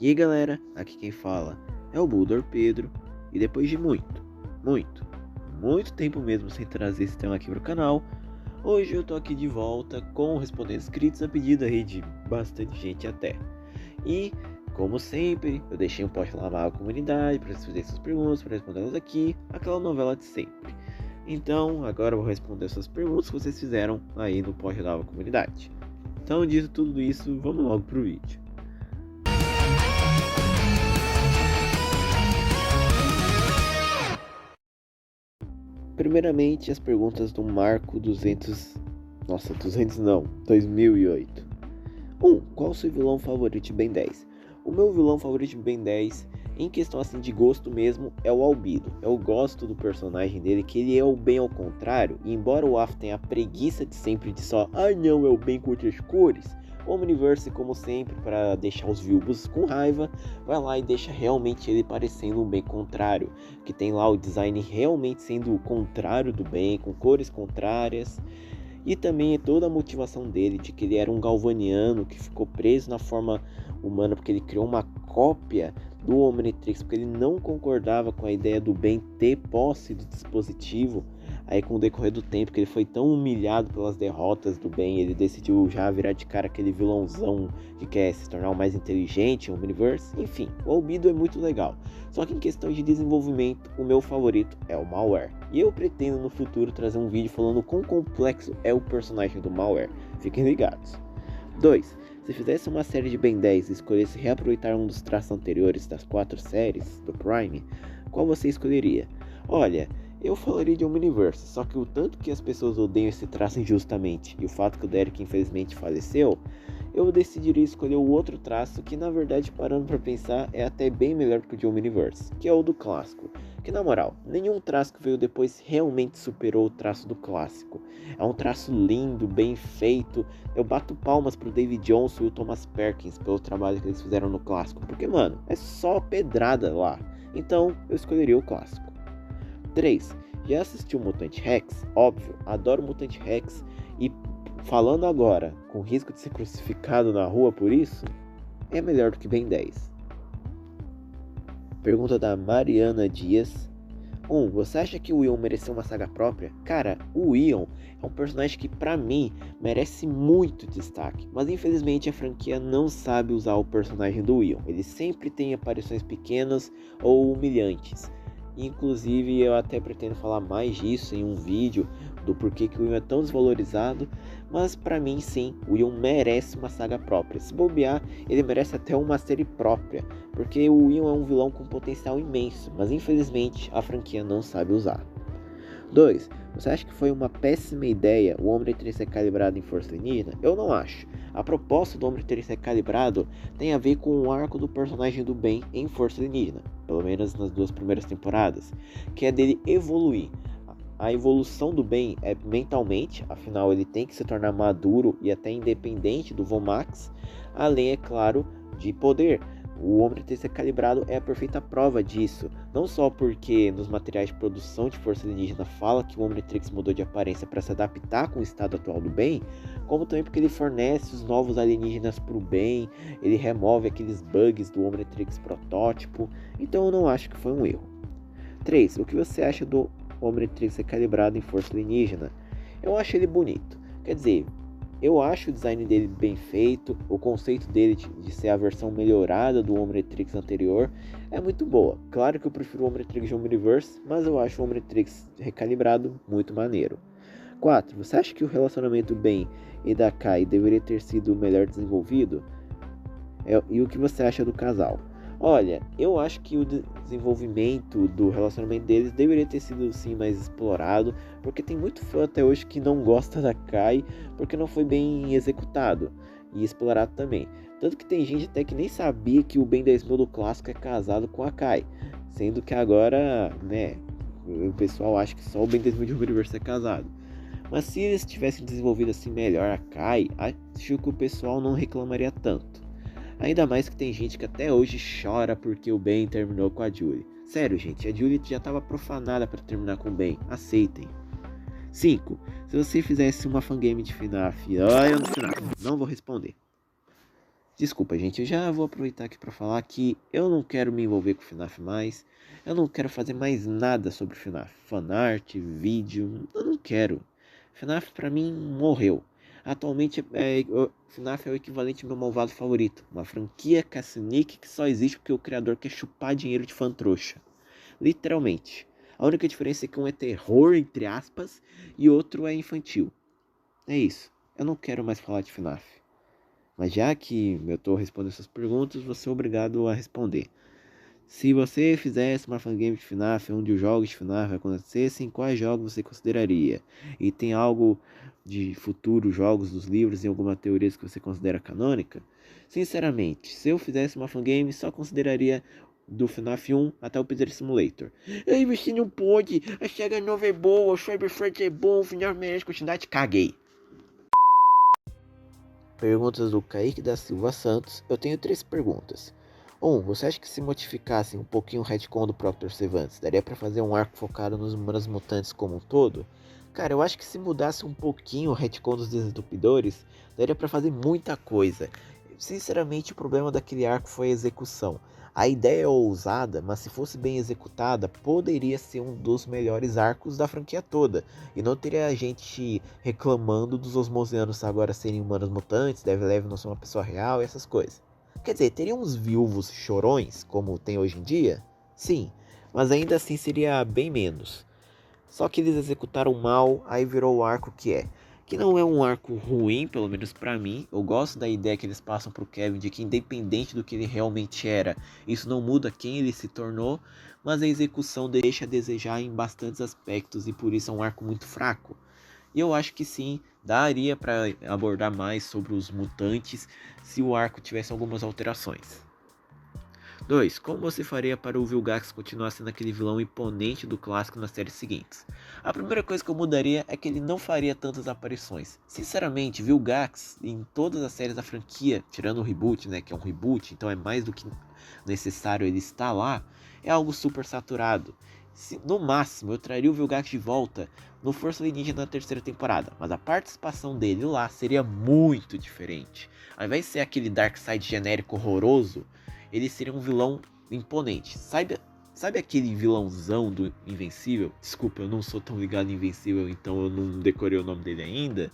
E aí galera, aqui quem fala é o Bulldor Pedro. E depois de muito tempo mesmo sem trazer esse tema aqui pro canal, hoje eu tô aqui de volta com respondendo inscritos a pedido aí de bastante gente até. E como sempre, eu deixei um post lá na comunidade para vocês fazerem suas perguntas, para respondê-las aqui, aquela novela de sempre. Então agora eu vou responder essas perguntas que vocês fizeram aí no post da comunidade. Então dito tudo isso, vamos logo pro vídeo. Primeiramente, as perguntas do Marco 200... Nossa, 200 não, 2008. 1. Qual o seu vilão favorito de Ben 10? O meu vilão favorito de Ben 10, em questão assim de gosto mesmo, é o Albedo. Eu gosto do personagem dele, que ele é o bem ao contrário. E embora o Aff tenha a preguiça de sempre de só, não, é o bem com outras cores, o Omniverse, como sempre, para deixar os Vilbos com raiva, vai lá e deixa realmente ele parecendo um bem contrário, que tem lá o design realmente sendo o contrário do bem, com cores contrárias. E também toda a motivação dele, de que ele era um galvaniano que ficou preso na forma humana porque ele criou uma cópia do Omnitrix, porque ele não concordava com a ideia do bem ter posse do dispositivo. Aí com o decorrer do tempo, que ele foi tão humilhado pelas derrotas do bem, ele decidiu já virar de cara aquele vilãozão que quer se tornar o mais inteligente, o Omniverse. Enfim, o Albedo é muito legal. Só que em questão de desenvolvimento, o meu favorito é o Malware. E eu pretendo no futuro trazer um vídeo falando quão complexo é o personagem do Malware. Fiquem ligados. 2. Se fizesse uma série de Ben 10 e escolhesse reaproveitar um dos traços anteriores das 4 séries do Prime, qual você escolheria? Olha, eu falaria de Omniverse, só que o tanto que as pessoas odeiam esse traço injustamente e o fato que o Derek infelizmente faleceu, eu decidiria escolher o outro traço que, na verdade, parando para pensar, é até bem melhor que o de Omniverse, que é o do clássico. Que na moral, nenhum traço que veio depois realmente superou o traço do clássico. É um traço lindo, bem feito. Eu bato palmas pro David Johnson e o Thomas Perkins pelo trabalho que eles fizeram no clássico, porque mano, é só pedrada lá. Então eu escolheria o clássico. 3. Já assistiu Mutant Rex? Óbvio, adoro Mutant Rex e falando agora, com risco de ser crucificado na rua por isso, é melhor do que Ben 10. Pergunta da Mariana Dias. 1. Você acha que o Ion mereceu uma saga própria? Cara, o Ion é um personagem que pra mim merece muito destaque, mas infelizmente a franquia não sabe usar o personagem do Ion. Ele sempre tem aparições pequenas ou humilhantes. Inclusive eu até pretendo falar mais disso em um vídeo do porquê que o Ion é tão desvalorizado, mas pra mim sim, o Ion merece uma saga própria. Se bobear, ele merece até uma série própria, porque o Ion é um vilão com potencial imenso, mas infelizmente a franquia não sabe usar. 2. Você acha que foi uma péssima ideia o Omnitrix ser calibrado em Força Alienígena? Eu não acho. A proposta do Omnitrix ser calibrado tem a ver com o arco do personagem do bem em Força Alienígena, pelo menos nas 2 primeiras temporadas, que é dele evoluir. A evolução do bem é mentalmente, afinal ele tem que se tornar maduro e até independente do Vomax, além, é claro, de poder. O Omnitrix ser calibrado é a perfeita prova disso, não só porque nos materiais de produção de Força Alienígena fala que o Omnitrix mudou de aparência para se adaptar com o estado atual do bem, como também porque ele fornece os novos alienígenas para o bem, ele remove aqueles bugs do Omnitrix protótipo, então eu não acho que foi um erro. 3. O que você acha do Omnitrix ser calibrado em Força Alienígena? Eu acho ele bonito, quer dizer, eu acho o design dele bem feito, o conceito dele de ser a versão melhorada do Omnitrix anterior é muito boa. Claro que eu prefiro o Omnitrix de Omniverse, mas eu acho o Omnitrix recalibrado muito maneiro. 4. Você acha que o relacionamento Ben e da Kai deveria ter sido melhor desenvolvido? E o que você acha do casal? Olha, eu acho que o desenvolvimento do relacionamento deles deveria ter sido sim mais explorado, porque tem muito fã até hoje que não gosta da Kai porque não foi bem executado e explorado também. Tanto que tem gente até que nem sabia que o Ben 10.000 do clássico é casado com a Kai, sendo que agora, né, o pessoal acha que só o Ben 10.000 de Universe é casado. Mas se eles tivessem desenvolvido assim melhor a Kai, acho que o pessoal não reclamaria tanto. Ainda mais que tem gente que até hoje chora porque o Ben terminou com a Julie. Sério, gente, a Julie já estava profanada para terminar com o Ben. Aceitem. 5. Se você fizesse uma fangame de FNAF, eu não vou responder. Desculpa, gente, eu já vou aproveitar aqui para falar que eu não quero me envolver com o FNAF mais. Eu não quero fazer mais nada sobre o FNAF. Fanart, vídeo, eu não quero. FNAF pra mim morreu. Atualmente, o FNAF é o equivalente ao meu malvado favorito. Uma franquia caça-níquel que só existe porque o criador quer chupar dinheiro de fã trouxa. Literalmente. A única diferença é que um é terror, entre aspas, e outro é infantil. É isso. Eu não quero mais falar de FNAF. Mas já que eu estou respondendo essas perguntas, você é obrigado a responder. Se você fizesse uma fangame de FNAF onde os jogos de FNAF acontecessem, quais jogos você consideraria? E tem algo de futuros jogos dos livros e alguma teoria que você considera canônica? Sinceramente, se eu fizesse uma fangame, só consideraria do FNAF 1 até o Pizza Simulator. Ei, você não pode, a SEGA nova é boa, o Cyberfront é bom, o FNAF merece continuidade, caguei. Perguntas do Kaique da Silva Santos. Eu tenho 3 perguntas. 1. Você acha que se modificassem um pouquinho o retcon do próprio Cervantes, daria pra fazer um arco focado nos humanos mutantes como um todo? Cara, eu acho que se mudasse um pouquinho o retcon dos Desentupidores, daria pra fazer muita coisa. Sinceramente, o problema daquele arco foi a execução. A ideia é ousada, mas se fosse bem executada, poderia ser um dos melhores arcos da franquia toda. E não teria gente reclamando dos osmosianos agora serem humanos mutantes, Devileve não ser uma pessoa real e essas coisas. Quer dizer, teria uns viúvos chorões, como tem hoje em dia? Sim, mas ainda assim seria bem menos. Só que eles executaram mal, aí virou o arco que é. Que não é um arco ruim, pelo menos pra mim. Eu gosto da ideia que eles passam pro Kevin de que independente do que ele realmente era, isso não muda quem ele se tornou, mas a execução deixa a desejar em bastantes aspectos e por isso é um arco muito fraco. E eu acho que sim, daria pra abordar mais sobre os mutantes se o arco tivesse algumas alterações. 2. Como você faria para o Vilgax continuar sendo aquele vilão imponente do clássico nas séries seguintes? A primeira coisa que eu mudaria é que ele não faria tantas aparições. Sinceramente, Vilgax em todas as séries da franquia, tirando o reboot, né, que é um reboot, então é mais do que necessário ele estar lá, é algo super saturado. No máximo, eu traria o Vilgax de volta no Força Alienígena na terceira temporada, mas a participação dele lá seria muito diferente. Ao invés de ser aquele Darkseid genérico horroroso, ele seria um vilão imponente. Sabe aquele vilãozão do Invencível? Desculpa, eu não sou tão ligado em Invencível, então eu não decorei o nome dele ainda.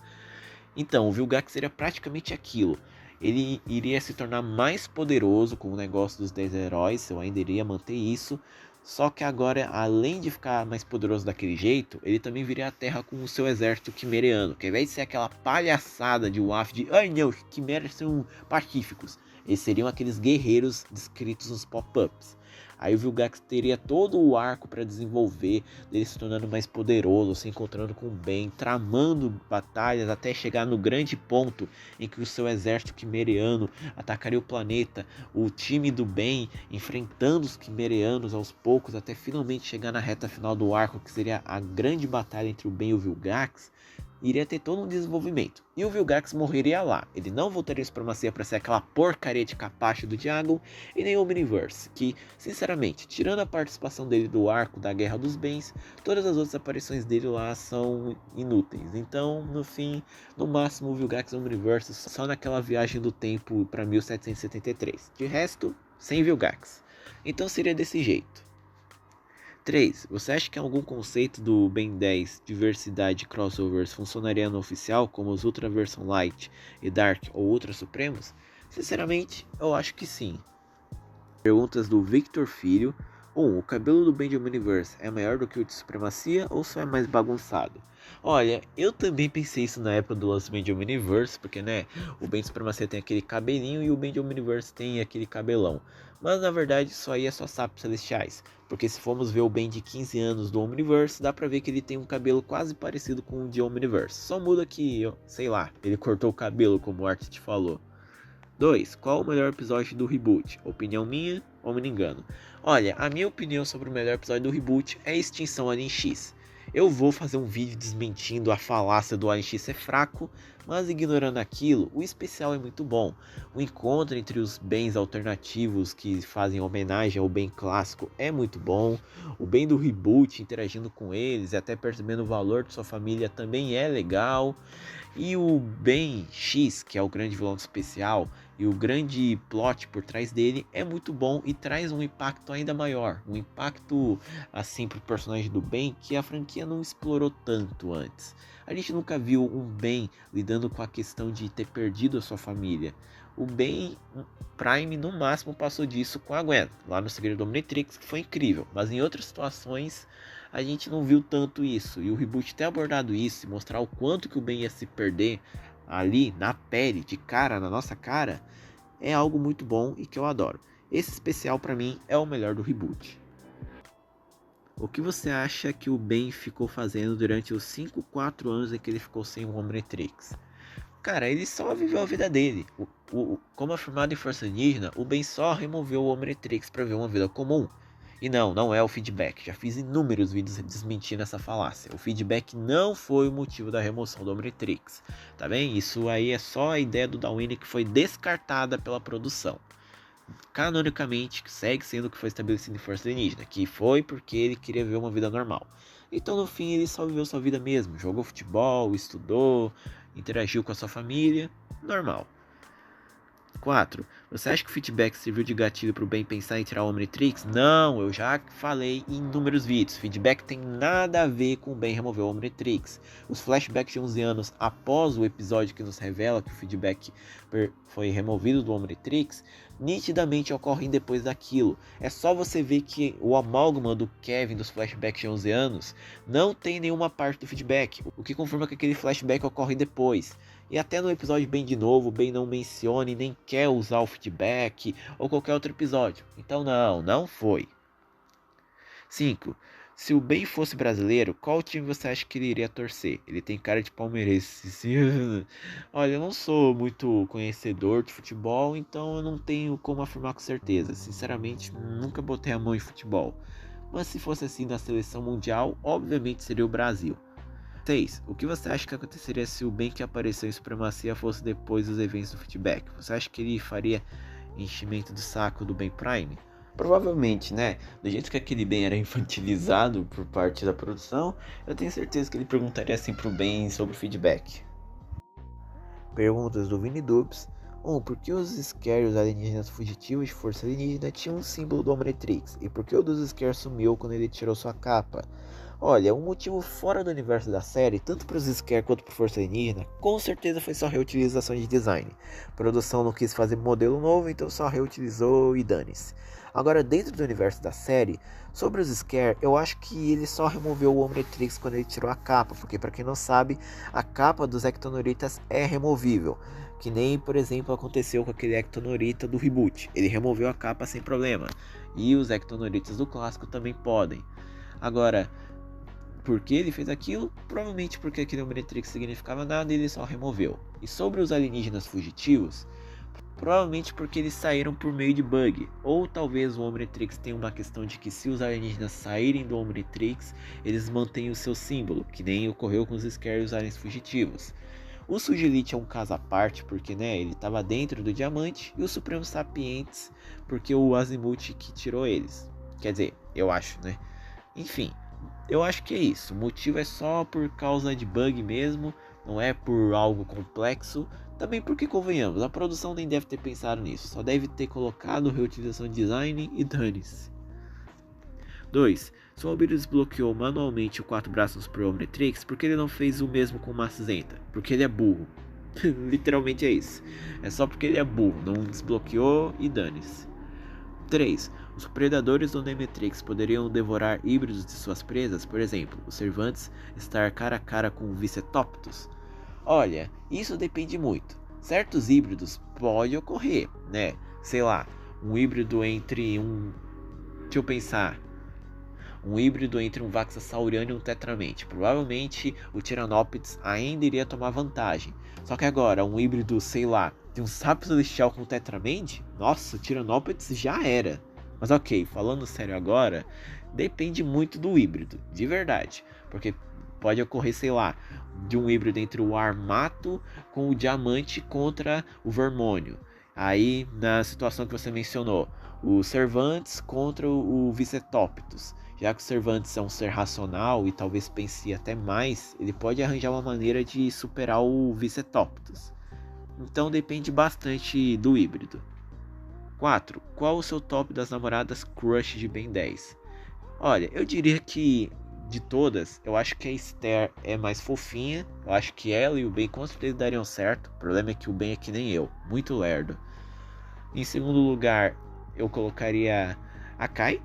Então, o Vilgax seria praticamente aquilo. Ele iria se tornar mais poderoso com o negócio dos 10 heróis, eu ainda iria manter isso. Só que agora, além de ficar mais poderoso daquele jeito, ele também viria à Terra com o seu exército quimeriano. Que ao invés de ser aquela palhaçada de WAF de ai não, os quimeras são pacíficos, eles seriam aqueles guerreiros descritos nos pop-ups. Aí o Vilgax teria todo o arco para desenvolver, dele se tornando mais poderoso, se encontrando com o bem, tramando batalhas até chegar no grande ponto em que o seu exército quimeriano atacaria o planeta, o time do bem enfrentando os quimerianos aos poucos até finalmente chegar na reta final do arco, que seria a grande batalha entre o bem e o Vilgax. Iria ter todo um desenvolvimento. E o Vilgax morreria lá. Ele não voltaria à supremacia para ser aquela porcaria de capacho do Diagon e nem o Omniverse, que, sinceramente, tirando a participação dele do arco da Guerra dos Bens, todas as outras aparições dele lá são inúteis. Então, no fim, no máximo o Vilgax e o Omniverse só naquela viagem do tempo para 1773. De resto, sem Vilgax. Então seria desse jeito. 3. Você acha que algum conceito do Ben 10, diversidade e crossovers funcionaria no oficial, como os Ultra Version Light e Dark ou Ultra Supremos? Sinceramente, eu acho que sim. Perguntas do Victor Filho. 1. O cabelo do Ben de Omniverse é maior do que o de Supremacia ou só é mais bagunçado? Olha, eu também pensei isso na época do lançamento de Omniverse, porque né, o Ben de Supremacia tem aquele cabelinho e o Ben de Omniverse tem aquele cabelão. Mas na verdade isso aí é só sapos celestiais, porque se formos ver o Ben de 15 anos do Omniverse, dá pra ver que ele tem um cabelo quase parecido com o de Omniverse. Só muda que, sei lá, ele cortou o cabelo como o Art te falou. 2. Qual o melhor episódio do reboot? Opinião minha ou me engano? Olha, a minha opinião sobre o melhor episódio do reboot é Extinção Alien X. Eu vou fazer um vídeo desmentindo a falácia do Alien X ser fraco, mas ignorando aquilo, o especial é muito bom. O encontro entre os bens alternativos que fazem homenagem ao bem clássico é muito bom. O bem do reboot interagindo com eles e até percebendo o valor de sua família também é legal. E o Ben X, que é o grande vilão do especial, E o grande plot por trás dele é muito bom e traz um impacto ainda maior. Um impacto, assim, pro personagem do Ben que a franquia não explorou tanto antes. A gente nunca viu um Ben lidando com a questão de ter perdido a sua família. O Ben Prime no máximo passou disso com a Gwen, lá no Segredo do Omnitrix, que foi incrível. Mas em outras situações a gente não viu tanto isso. E o reboot ter abordado isso e mostrar o quanto que o Ben ia se perder ali na pele, de cara, na nossa cara, é algo muito bom e que eu adoro. Esse especial pra mim é o melhor do reboot. O que você acha que o Ben ficou fazendo durante os 4 anos em que ele ficou sem o Omnitrix? Cara, ele só viveu a vida dele. Como afirmado em Força Alienígena, o Ben só removeu o Omnitrix para ver uma vida comum. E não é o feedback. Já fiz inúmeros vídeos desmentindo essa falácia. O feedback não foi o motivo da remoção do Omnitrix. Tá bem? Isso aí é só a ideia do Darwin que foi descartada pela produção. Canonicamente, segue sendo o que foi estabelecido em Força Alienígena, que foi porque ele queria ver uma vida normal. Então, no fim, ele só viveu sua vida mesmo. Jogou futebol, estudou, interagiu com a sua família, normal. 4. Você acha que o feedback serviu de gatilho para o Ben pensar em tirar o Omnitrix? Não, eu já falei em inúmeros vídeos. Feedback tem nada a ver com o Ben remover o Omnitrix. Os flashbacks de 11 anos após o episódio que nos revela que o feedback foi removido do Omnitrix, nitidamente ocorrem depois daquilo. É só você ver que o amálgama do Kevin dos flashbacks de 11 anos não tem nenhuma parte do feedback, o que confirma que aquele flashback ocorre depois. E até no episódio Ben de novo, o Ben não menciona e nem quer usar o feedback ou qualquer outro episódio. Então não foi. 5. Se o Ben fosse brasileiro, qual time você acha que ele iria torcer? Ele tem cara de palmeirense. Olha, eu não sou muito conhecedor de futebol, então eu não tenho como afirmar com certeza. Sinceramente, nunca botei a mão em futebol. Mas se fosse assim na seleção mundial, obviamente seria o Brasil. 6. O que você acha que aconteceria se o Ben que apareceu em Supremacia fosse depois dos eventos do feedback? Você acha que ele faria enchimento do saco do Ben Prime? Provavelmente, né? Do jeito que aquele Ben era infantilizado por parte da produção, eu tenho certeza que ele perguntaria assim pro Ben sobre o feedback. Perguntas do Vini Dubs. Por que os Scare e os alienígenas fugitivos de Força Alienígena tinham um símbolo do Omnitrix? E por que o dos Scare sumiu quando ele tirou sua capa? Olha, um motivo fora do universo da série, tanto para os Scare quanto para Força Alienígena, com certeza foi só reutilização de design. A produção não quis fazer modelo novo, então só reutilizou e dane-se. Agora, dentro do universo da série, sobre os Scare, eu acho que ele só removeu o Omnitrix quando ele tirou a capa, porque para quem não sabe, a capa dos Ectonoritas é removível. Que nem, por exemplo, aconteceu com aquele Ectonorita do reboot. Ele removeu a capa sem problema. E os Ectonoritas do clássico também podem. Agora, por que ele fez aquilo? Provavelmente porque aquele Omnitrix significava nada e ele só removeu. E sobre os alienígenas fugitivos, provavelmente porque eles saíram por meio de bug. Ou talvez o Omnitrix tenha uma questão de que se os alienígenas saírem do Omnitrix, eles mantêm o seu símbolo, que nem ocorreu com os Scare e os aliens fugitivos. O Sugilite é um caso à parte, porque ele estava dentro do diamante, e os Supremos Sapientes, porque o Azimuth que tirou eles. Quer dizer, eu acho, né? Enfim, eu acho que é isso. O motivo é só por causa de bug mesmo, não é por algo complexo. Também porque, convenhamos, a produção nem deve ter pensado nisso, só deve ter colocado reutilização de design e dane-se. 2. Se o Albedo desbloqueou manualmente o 4 braços pro Omnitrix, por que ele não fez o mesmo com o Macizenta? Porque ele é burro. Literalmente é isso. É só porque ele é burro, não desbloqueou e dane-se. 3. Os predadores do Omnitrix poderiam devorar híbridos de suas presas, por exemplo, os Servantes estar cara a cara com o Viceptoptus. Olha, isso depende muito. Certos híbridos pode ocorrer, né? Sei lá, um híbrido entre deixa eu pensar. Um híbrido entre um Vaxasauriano e um Tetramente. Provavelmente o Tyrannoptes ainda iria tomar vantagem. Só que agora, um híbrido, sei lá, de um Sapo Celestial com Tetramente? Nossa, o Tyrannoptes já era. Mas ok, falando sério agora, depende muito do híbrido, de verdade. Porque pode ocorrer, sei lá, de um híbrido entre o Armato com o Diamante contra o Vermônio. Aí, na situação que você mencionou, os Servantes contra o Viceptoptus. Já que o Cervantes é um ser racional e talvez pense até mais, ele pode arranjar uma maneira de superar o Viceptoptus. Então depende bastante do híbrido. 4. Qual o seu top das namoradas crush de Ben 10? Olha, eu diria que de todas, eu acho que a Esther é mais fofinha. Eu acho que ela e o Ben com certeza dariam certo. O problema é que o Ben é que nem eu, muito lerdo. Em segundo lugar, eu colocaria a Kai.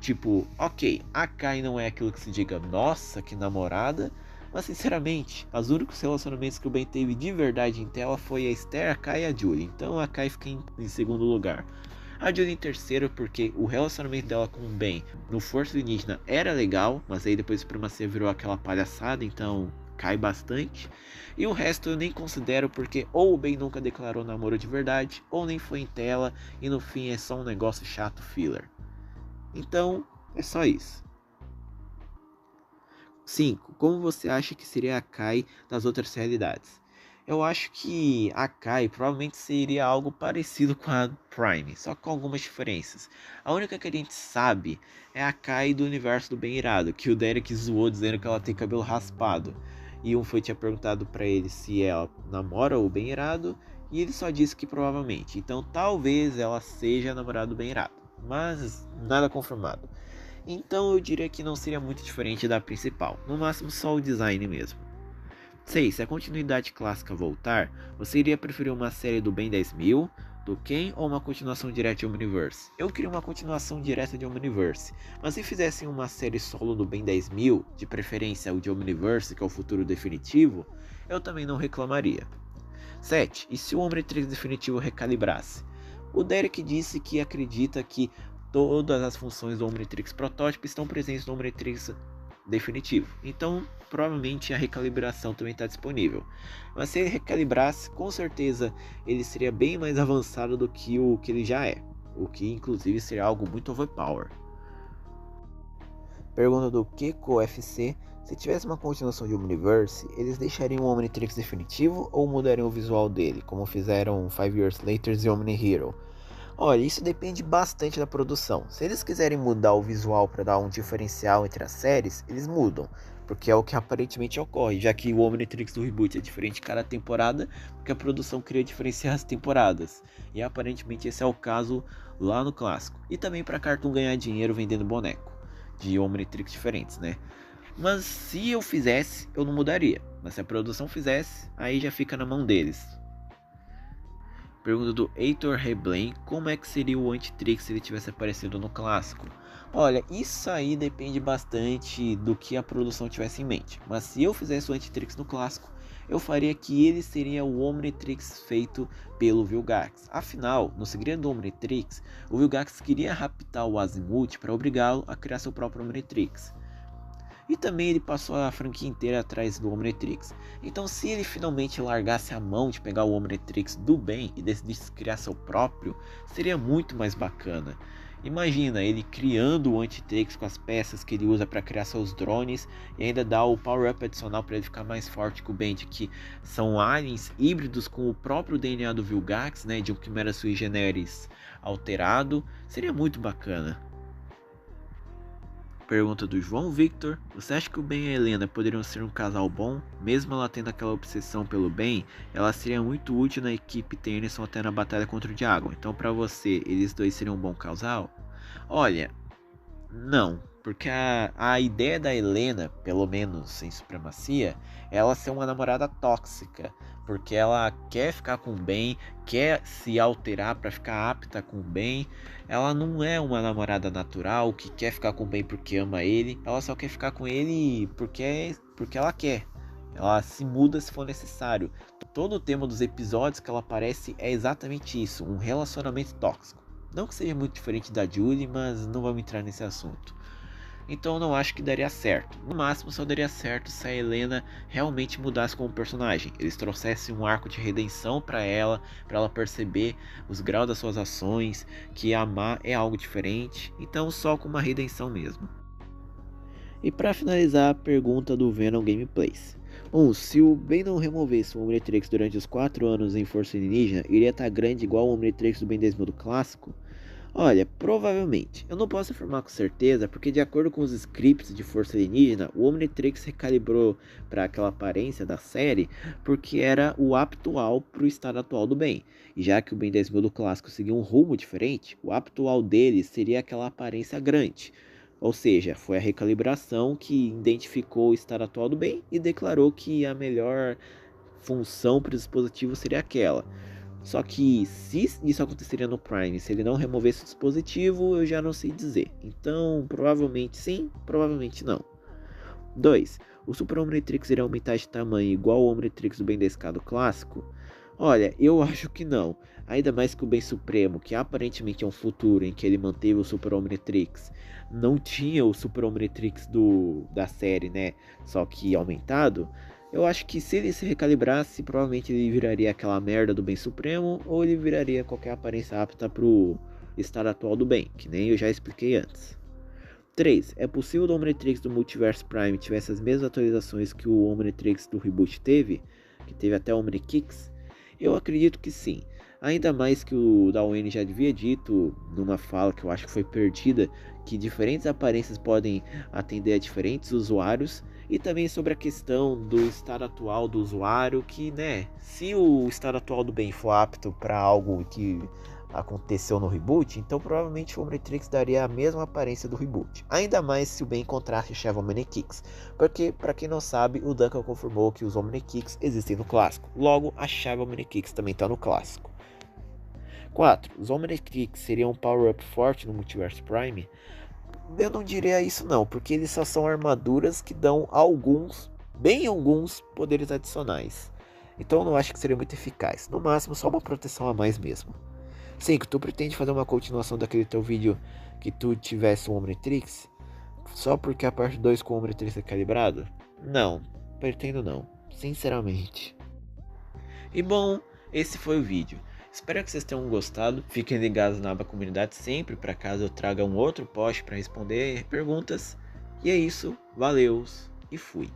Tipo, ok, a Kai não é aquilo que se diga, nossa, que namorada. Mas sinceramente, os únicos relacionamentos que o Ben teve de verdade em tela foi a Esther, a Kai e a Julie. Então a Kai fica em segundo lugar. A Julie em terceiro porque o relacionamento dela com o Ben no Força Alienígena era legal, mas aí depois a Supremacia virou aquela palhaçada, então cai bastante. E o resto eu nem considero porque ou o Ben nunca declarou namoro de verdade, ou nem foi em tela, e no fim é só um negócio chato filler. Então, é só isso. 5. Como você acha que seria a Kai das outras realidades? Eu acho que a Kai provavelmente seria algo parecido com a Prime, só com algumas diferenças. A única que a gente sabe é a Kai do universo do Bem Irado, que o Derek zoou dizendo que ela tem cabelo raspado. E um foi tinha perguntado pra ele se ela namora o Bem Irado, e ele só disse que provavelmente. Então talvez ela seja a namorada do Bem Irado, mas nada confirmado. Então eu diria que não seria muito diferente da principal, no máximo só o design mesmo. 6. Se a continuidade clássica voltar, você iria preferir uma série do Ben 10.000, do Ken ou uma continuação direta de Omniverse? Eu queria uma continuação direta de Omniverse, mas se fizessem uma série solo do Ben 10.000, de preferência o de Omniverse, que é o futuro definitivo, eu também não reclamaria. 7. E se o Omnitrix definitivo recalibrasse? O Derek disse que acredita que todas as funções do Omnitrix protótipo estão presentes no Omnitrix definitivo. Então, provavelmente a recalibração também está disponível. Mas se ele recalibrasse, com certeza ele seria bem mais avançado do que o que ele já é. O que inclusive seria algo muito overpower. Pergunta do Keko FC. Se tivesse uma continuação de Omniverse, eles deixariam o Omnitrix definitivo ou mudariam o visual dele, como fizeram 5 Years Later e Omni Hero? Olha, isso depende bastante da produção. Se eles quiserem mudar o visual para dar um diferencial entre as séries, eles mudam, porque é o que aparentemente ocorre, já que o Omnitrix do reboot é diferente cada temporada, porque a produção queria diferenciar as temporadas. E aparentemente esse é o caso lá no clássico. E também para Cartoon ganhar dinheiro vendendo boneco de Omnitrix diferentes, né? Mas se eu fizesse, eu não mudaria. Mas se a produção fizesse, aí já fica na mão deles. Pergunta do Heitor Reblain, como é que seria o Antitrix se ele tivesse aparecido no clássico? Olha, isso aí depende bastante do que a produção tivesse em mente. Mas se eu fizesse o Antitrix no clássico, eu faria que ele seria o Omnitrix feito pelo Vilgax. Afinal, no segredo do Omnitrix, o Vilgax queria raptar o Azimuth para obrigá-lo a criar seu próprio Omnitrix. E também ele passou a franquia inteira atrás do Omnitrix. Então se ele finalmente largasse a mão de pegar o Omnitrix do bem e decidisse criar seu próprio, seria muito mais bacana. Imagina ele criando o Antitrix com as peças que ele usa para criar seus drones e ainda dá o power-up adicional para ele ficar mais forte que o Ben, que são aliens híbridos com o próprio DNA do Vilgax, né, de um Chimera sui generis alterado. Seria muito bacana. Pergunta do João Victor. Você acha que o Ben e a Helena poderiam ser um casal bom? Mesmo ela tendo aquela obsessão pelo Ben, ela seria muito útil na equipe Tennyson até na batalha contra o Diagon. Então pra você, eles dois seriam um bom casal? Olha, não. Porque a ideia da Helena, pelo menos em Supremacia, é ela ser uma namorada tóxica. Porque ela quer ficar com o Ben, quer se alterar para ficar apta com o Ben. Ela não é uma namorada natural que quer ficar com o Ben porque ama ele. Ela só quer ficar com ele porque ela quer. Ela se muda se for necessário. Todo o tema dos episódios que ela aparece é exatamente isso, um relacionamento tóxico. Não que seja muito diferente da Julie, mas não vamos entrar nesse assunto. Então eu não acho que daria certo. No máximo só daria certo se a Helena realmente mudasse como personagem. Eles trouxessem um arco de redenção para ela perceber os graus das suas ações, que amar é algo diferente. Então só com uma redenção mesmo. E para finalizar a pergunta do Venom Gameplays. Se o Ben não removesse o Omnitrix durante os 4 anos em Força Alienígena, iria estar grande igual o Omnitrix do Ben 10.000 do clássico? Olha, provavelmente. Eu não posso afirmar com certeza, porque de acordo com os scripts de Força Alienígena, o Omnitrix recalibrou para aquela aparência da série, porque era o aptual para o estado atual do bem. E já que o Ben 10.000 do clássico seguia um rumo diferente, o aptual dele seria aquela aparência grande. Ou seja, foi a recalibração que identificou o estado atual do bem e declarou que a melhor função para o dispositivo seria aquela. Só que se isso aconteceria no Prime, se ele não removesse o dispositivo, eu já não sei dizer. Então, provavelmente sim, provavelmente não. 2. O Super Omnitrix irá aumentar de tamanho igual o Omnitrix do Ben 10K do clássico? Olha, eu acho que não. Ainda mais que o Ben Supremo, que aparentemente é um futuro em que ele manteve o Super Omnitrix, não tinha o Super Omnitrix da série, né? Só que aumentado. Eu acho que se ele se recalibrasse, provavelmente ele viraria aquela merda do Bem Supremo, ou ele viraria qualquer aparência apta pro estado atual do bem, que nem eu já expliquei antes. 3. É possível o Omnitrix do Multiverse Prime tivesse as mesmas atualizações que o Omnitrix do reboot teve, que teve até o Omnikicks? Eu acredito que sim. Ainda mais que o Dawen já havia dito numa fala que eu acho que foi perdida, que diferentes aparências podem atender a diferentes usuários, e também sobre a questão do estado atual do usuário, que, né, se o estado atual do bem for apto para algo que aconteceu no reboot, então provavelmente o Omnitrix daria a mesma aparência do reboot. Ainda mais se o bem encontrasse Shadow Omnikicks, porque, para quem não sabe, o Duncan confirmou que os Omnikicks existem no clássico. Logo, a chave Omnikicks também está no clássico. 4. Os Omnikicks seriam um power-up forte no Multiverse Prime? Eu não diria isso não, porque eles só são armaduras que dão alguns, bem alguns, poderes adicionais. Então eu não acho que seria muito eficaz. No máximo, só uma proteção a mais mesmo. 5. Tu pretende fazer uma continuação daquele teu vídeo que tu tivesse um Omnitrix? Só porque a parte 2 com o Omnitrix é calibrado? Não, pretendo não, sinceramente. E bom, esse foi o vídeo. Espero que vocês tenham gostado. Fiquem ligados na aba comunidade sempre, para caso eu traga um outro post para responder perguntas. E é isso, valeus e fui.